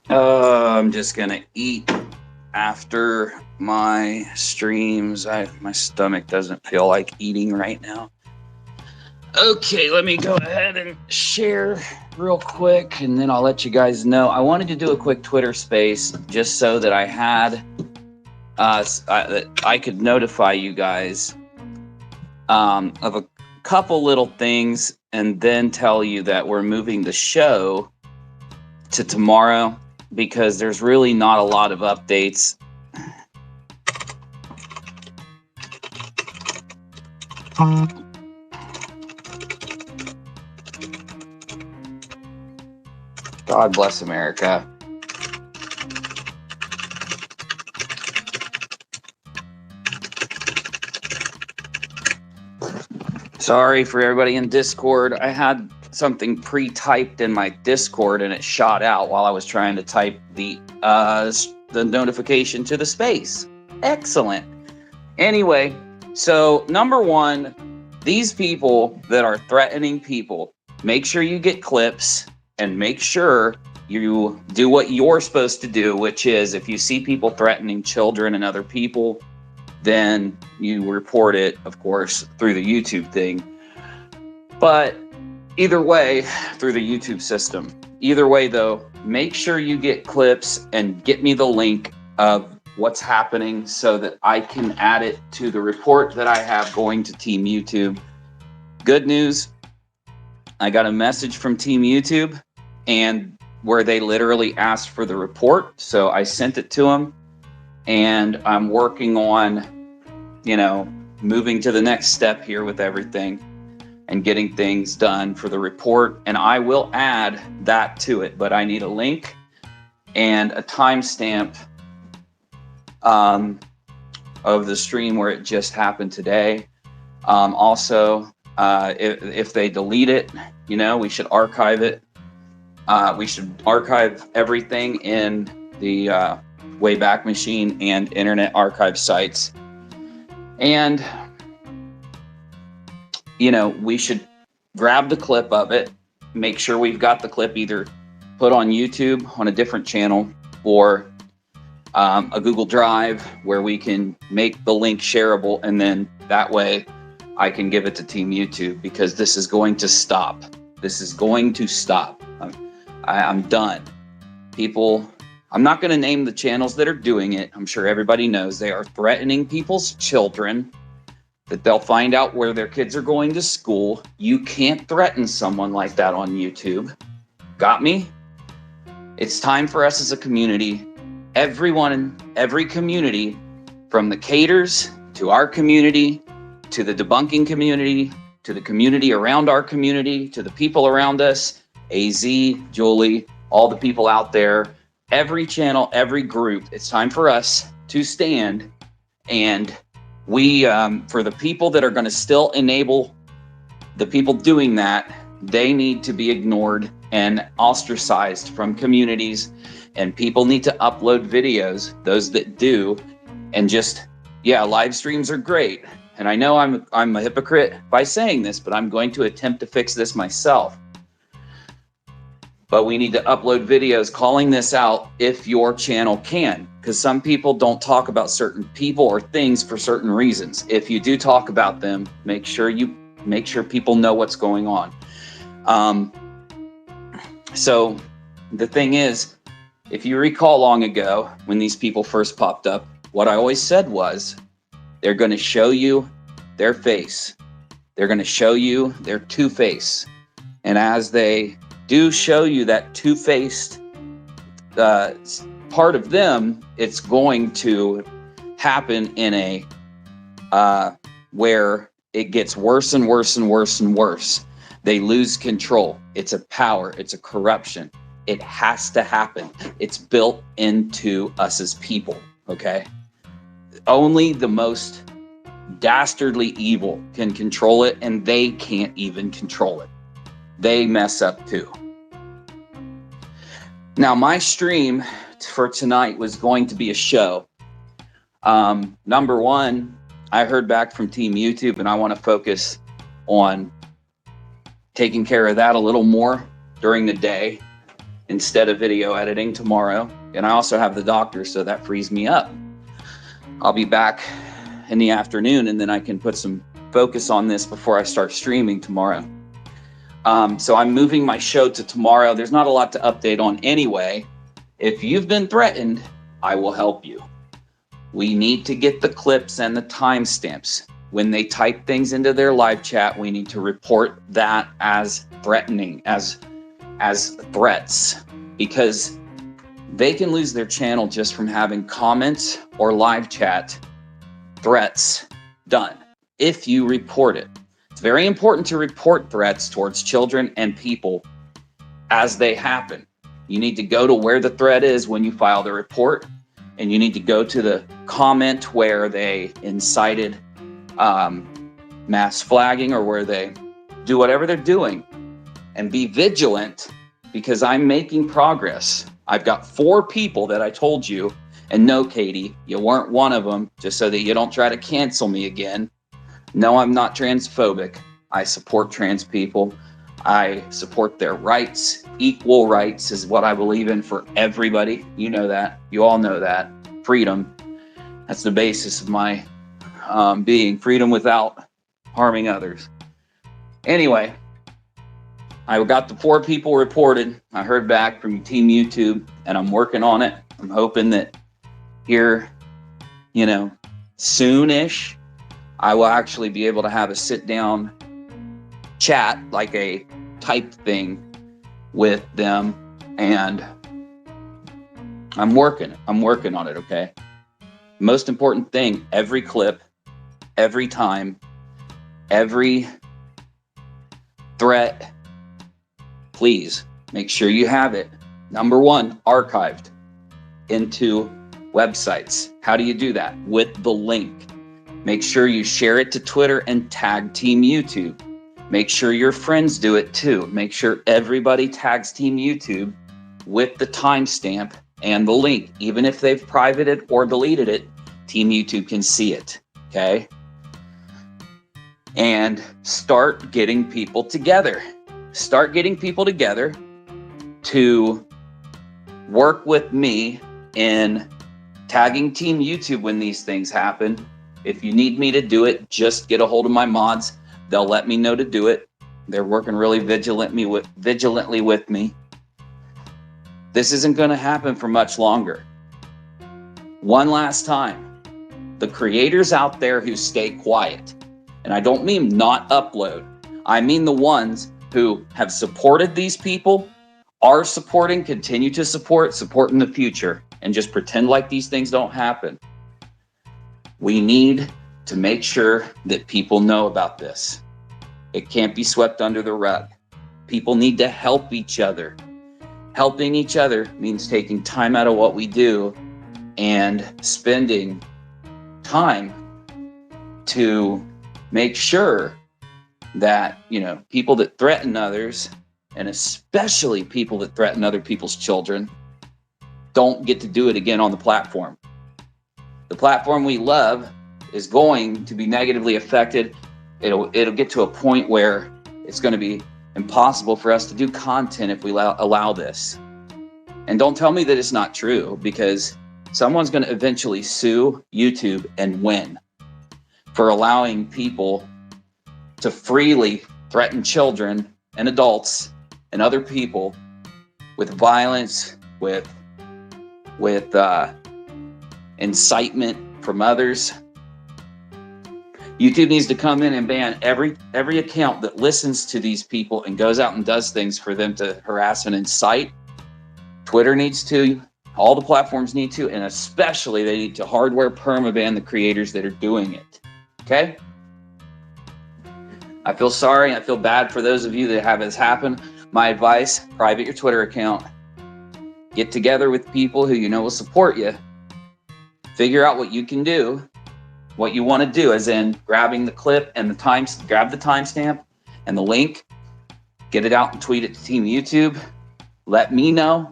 I'm just gonna eat after my streams. My stomach doesn't feel like eating right now. Okay, let me go ahead and share real quick, and then I'll let you guys know. I wanted to do a quick Twitter space just so that I had that I could notify you guys of a couple little things, and then tell you that we're moving the show to tomorrow because there's really not a lot of updates. God bless America. Sorry for everybody in Discord. I had something pre-typed in my Discord and it shot out while I was trying to type the notification to the space. Excellent. Anyway, so number one, these people that are threatening people, make sure you get clips and make sure you do what you're supposed to do, which is if you see people threatening children and other people, then you report it, of course, through the YouTube thing. But either way, through the YouTube system. Either way, though, make sure you get clips and get me the link of what's happening so that I can add it to the report that I have going to Team YouTube. Good news, I got a message from Team YouTube and where they literally asked for the report. So I sent it to them and I'm working on, moving to the next step here with everything and getting things done for the report. And I will add that to it, but I need a link and a timestamp of the stream where it just happened today. Also, if they delete it, we should archive it. We should archive everything in the Wayback Machine and Internet Archive sites. And, we should grab the clip of it, make sure we've got the clip either put on YouTube on a different channel or a Google Drive where we can make the link shareable, and then that way I can give it to Team YouTube because this is going to stop. This is going to stop. I'm done. People, I'm not going to name the channels that are doing it. I'm sure everybody knows they are threatening people's children, that they'll find out where their kids are going to school. You can't threaten someone like that on YouTube. Got me? It's time for us as a community, everyone in every community, from the caters to our community, to the debunking community, to the community around our community, to the people around us, AZ, Julie, all the people out there, every channel, every group. It's time for us to stand, and we, for the people that are going to still enable the people doing that, they need to be ignored and ostracized from communities, and people need to upload videos, those that do, and just, live streams are great. And I know I'm a hypocrite by saying this, but I'm going to attempt to fix this myself. But we need to upload videos calling this out if your channel can, because some people don't talk about certain people or things for certain reasons. If you do talk about them, make sure people know what's going on. So the thing is, if you recall long ago when these people first popped up, what I always said was, they're going to show you their face. They're going to show you their two-face. And as they do show you that two-faced part of them, it's going to happen in a where it gets worse and worse and worse and worse. They lose control. It's a power. It's a corruption. It has to happen. It's built into us as people, okay? Only the most dastardly evil can control it, and they can't even control it. They mess up too. Now, my stream for tonight was going to be a show. Number one, I heard back from Team YouTube, and I want to focus on taking care of that a little more during the day. instead of video editing tomorrow. And I also have the doctor, so that frees me up. I'll be back in the afternoon, and then I can put some focus on this before I start streaming tomorrow. So I'm moving my show to tomorrow. There's not a lot to update on anyway. If you've been threatened, I will help you. We need to get the clips and the timestamps. When they type things into their live chat, we need to report that as threatening, as threats, because they can lose their channel just from having comments or live chat threats done if you report it. It's very important to report threats towards children and people as they happen. You need to go to where the threat is when you file the report, and you need to go to the comment where they incited mass flagging, or where they do whatever they're doing, and be vigilant, because I'm making progress. I've got 4 people that I told you, and no, Katie, you weren't one of them, just so that you don't try to cancel me again. No, I'm not transphobic. I support trans people. I support their rights. Equal rights is what I believe in for everybody. You know that. You all know that. Freedom. That's the basis of my being. Freedom without harming others. Anyway, I got the 4 people reported. I heard back from Team YouTube, and I'm working on it. I'm hoping that here, soonish, I will actually be able to have a sit-down chat, like a type thing with them, and I'm working on it, okay? Most important thing, every clip, every time, every threat, please make sure you have it. Number 1, archived into websites. How do you do that? With the link. Make sure you share it to Twitter and tag Team YouTube. Make sure your friends do it too. Make sure everybody tags Team YouTube with the timestamp and the link. Even if they've privated or deleted it, Team YouTube can see it, okay? And start getting people together. Start getting people together to work with me in tagging Team YouTube when these things happen. If you need me to do it, just get a hold of my mods. They'll let me know to do it. They're working really vigilantly with me. This isn't going to happen for much longer. One last time, the creators out there who stay quiet, and I don't mean not upload, I mean the ones who have supported these people, are supporting, continue to support in the future, and just pretend like these things don't happen. We need to make sure that people know about this. It can't be swept under the rug. People need to help each other. Helping each other means taking time out of what we do and spending time to make sure that, people that threaten others, and especially people that threaten other people's children, don't get to do it again on the platform. The platform we love is going to be negatively affected. It'll get to a point where it's going to be impossible for us to do content if we allow this. And don't tell me that it's not true, because someone's going to eventually sue YouTube and win for allowing people to freely threaten children and adults and other people with violence, with incitement from others. YouTube needs to come in and ban every account that listens to these people and goes out and does things for them to harass and incite. Twitter needs to, all the platforms need to, and especially they need to hardware permaban the creators that are doing it. Okay? I feel sorry. I feel bad for those of you that have this happen. My advice, private your Twitter account. Get together with people who you know will support you. Figure out what you can do, what you want to do, as in grabbing the clip and grab the timestamp and the link, get it out and tweet it to Team YouTube. Let me know.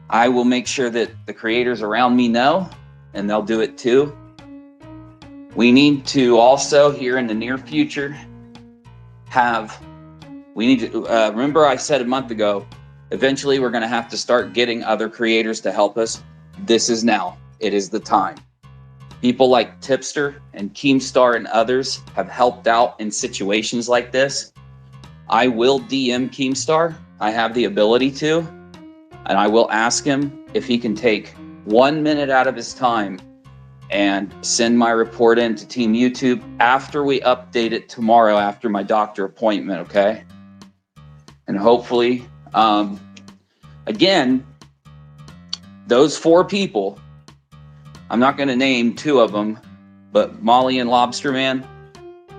I will make sure that the creators around me know, and they'll do it too. We need to also, here in the near future, remember I said a month ago, Eventually, we're going to have to start getting other creators to help us. This is now. It is the time. People like Tipster and Keemstar and others have helped out in situations like this. I will DM Keemstar. I have the ability to, and I will ask him if he can take 1 minute out of his time and send my report in to Team YouTube after we update it tomorrow after my doctor appointment, okay? And hopefully, again, those 4 people, I'm not going to name 2 of them, but Molly and Lobsterman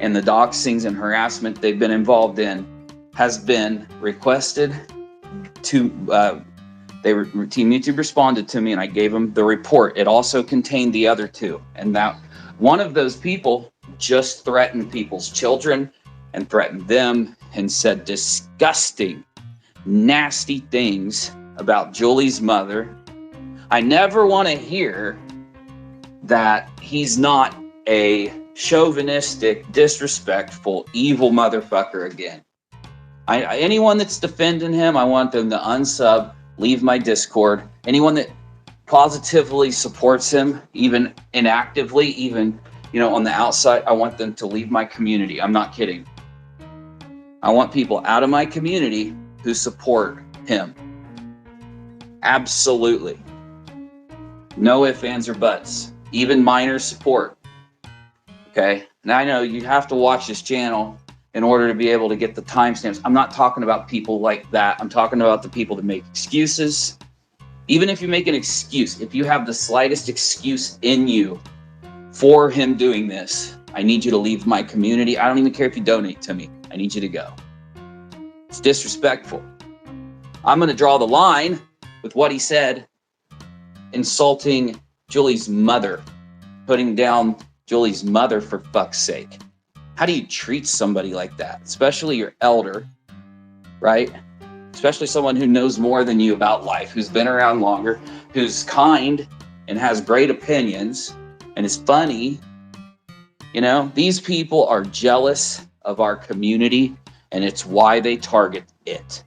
and the doxings and harassment they've been involved in has been requested to, Team YouTube responded to me and I gave them the report. It also contained the other 2. And that one of those people just threatened people's children and threatened them and said disgusting, nasty things about Julie's mother. I never want to hear that he's not a chauvinistic, disrespectful, evil motherfucker again. Anyone that's defending him, I want them to unsub, leave my Discord. Anyone that positively supports him, even inactively, even, on the outside, I want them to leave my community. I'm not kidding. I want people out of my community who support him. Absolutely. No ifs, ands, or buts. Even minor support. Okay? And I know you have to watch this channel in order to be able to get the timestamps. I'm not talking about people like that. I'm talking about the people that make excuses. Even if you make an excuse, if you have the slightest excuse in you for him doing this, I need you to leave my community. I don't even care if you donate to me. I need you to go. It's disrespectful. I'm going to draw the line with what he said, insulting Julie's mother, putting down Julie's mother for fuck's sake. How do you treat somebody like that? Especially your elder, right? Especially someone who knows more than you about life, who's been around longer, who's kind and has great opinions and is funny. These people are jealous of our community, and it's why they target it.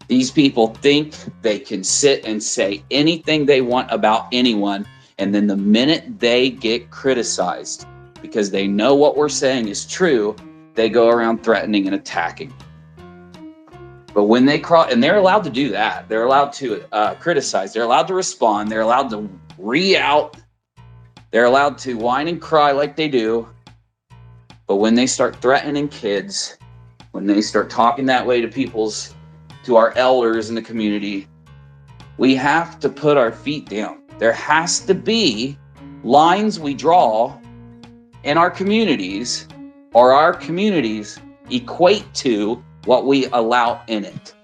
These people think they can sit and say anything they want about anyone, and then the minute they get criticized, because they know what we're saying is true, they go around threatening and attacking. But when they cross, and they're allowed to do that, they're allowed to criticize, they're allowed to respond, they're allowed to re-out, they're allowed to whine and cry like they do. But when they start threatening kids, when they start talking that way to our elders in the community, we have to put our feet down. There has to be lines we draw in our communities, or our communities equate to what we allow in it.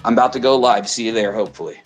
I'm about to go live. See you there, hopefully.